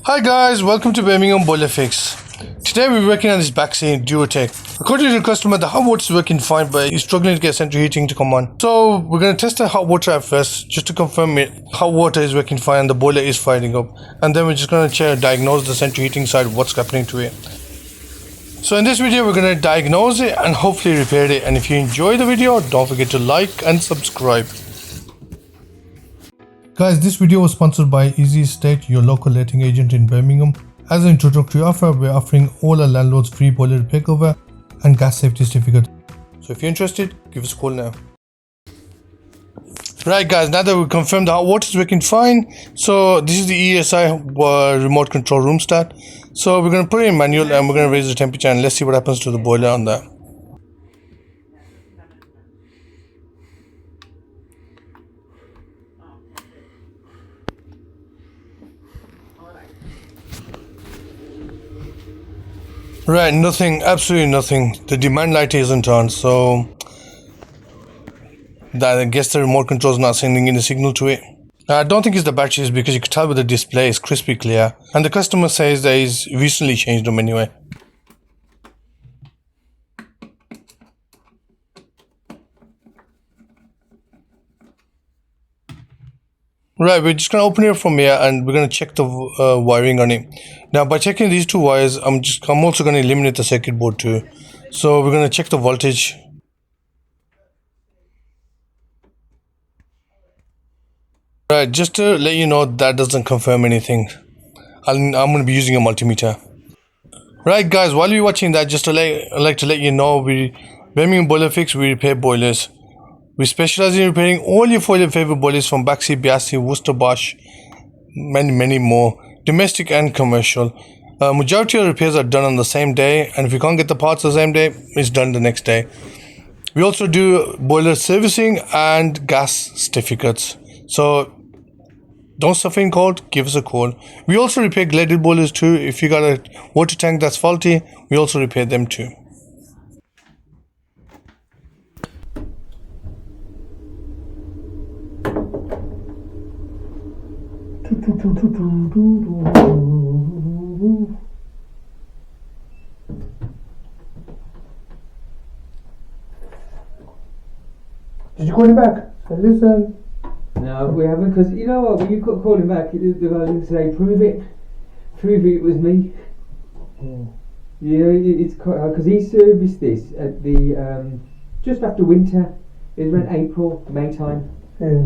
Hi guys, welcome to Birmingham Boiler Fix. Today we're working on this Baxi Duotech. According to the customer, the hot water is working fine, but he's struggling to get central heating to come on. So we're going to test the hot water at first, just to confirm it. Hot water is working fine and the boiler is firing up. And then we're just going to diagnose the central heating side, what's happening to it. So in this video, we're going to diagnose it and hopefully repair it. And if you enjoy the video, don't forget to like and subscribe. Guys, this video was sponsored by Easy Estate, your local letting agent in Birmingham. As an introductory offer, we're offering all our landlords free boiler repair cover and gas safety certificate. So if you're interested, give us a call now. Right guys, now that we've confirmed the hot water is working fine, so this is the ESI remote control room start. So we're going to put it in manual and we're going to raise the temperature and let's see what happens to the boiler on that. Right, nothing, absolutely nothing. The demand light isn't on, so that I guess the remote control is not sending in a signal to it. I don't think it's the batteries because you can tell with the display it's crispy clear, and the customer says that he's recently changed them anyway. Right, we're just gonna open it from here and we're gonna check the wiring on it. Now, by checking these two wires, I'm also gonna eliminate the circuit board too. So we're gonna check the voltage. Right, just to let you know, that doesn't confirm anything. I'm gonna be using a multimeter. Right, guys, while you're watching that, just I'd like to let you know, Birmingham Boiler Fix, we repair boilers. We specialize in repairing all your favorite boilers from Baxi, Biasi, Worcester, Bosch, many more, domestic and commercial. Majority of repairs are done on the same day, and if you can't get the parts the same day, it's done the next day. We also do boiler servicing and gas certificates. So don't suffer in cold, give us a call. We also repair leaded boilers too. If you got a water tank that's faulty, we also repair them too. Did you call him back? So listen. No, we haven't, because you know what, when you call him back, the guy will say, prove it was me. Yeah, it's quite, because he serviced this at the, just after winter, it was around April, May time. Yeah.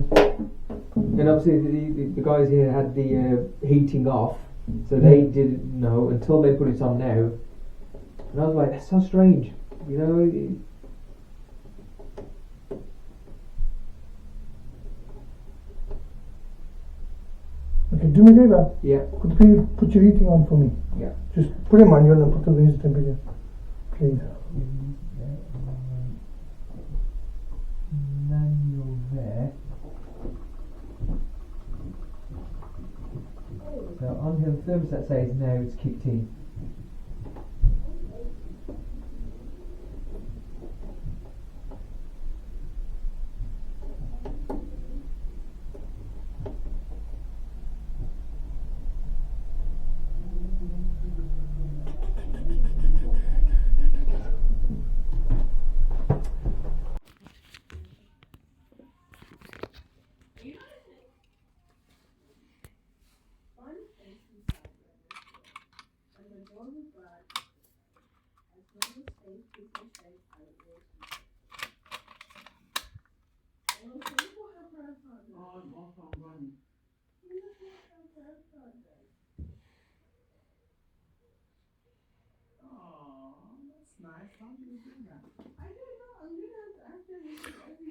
And obviously the guys here had the heating off, so they didn't know until they put it on now. And I was like, that's so strange, you know. Okay, do me a favor. Yeah. Could you put your heating on for me? Yeah. Just put it manual and put the raise temperature, please. Manual there. So on here, the thermostat says now it's kicked in.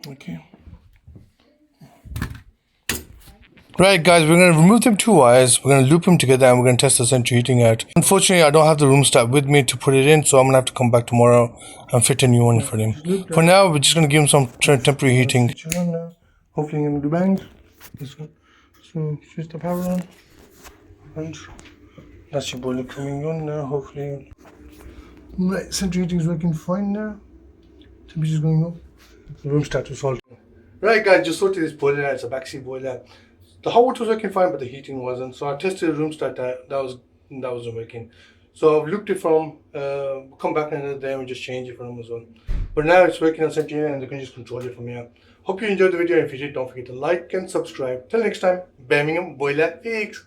Okay. Right guys, we're going to remove them two wires, we're going to loop them together and we're going to test the central heating out. Unfortunately, I don't have the room start with me to put it in, so I'm going to have to come back tomorrow and fit a new one for him. For now, we're just going to give him some temporary heating. Hopefully I'm going to do bang. So switch the power on. And that's your boiler coming on now, hopefully. Right, central heating is working fine now. Temperature's going up. The room start to fault. Right guys, just sorted this boiler out. It's a Baxi boiler. The hot water was working fine, but the heating wasn't. So I tested the room start that wasn't working. So I've looked it from come back another day and just change it for them as well. But now it's working on 17 and they can just control it from here. Hope you enjoyed the video. If you did, don't forget to like and subscribe. Till next time, Birmingham Boiler Fix.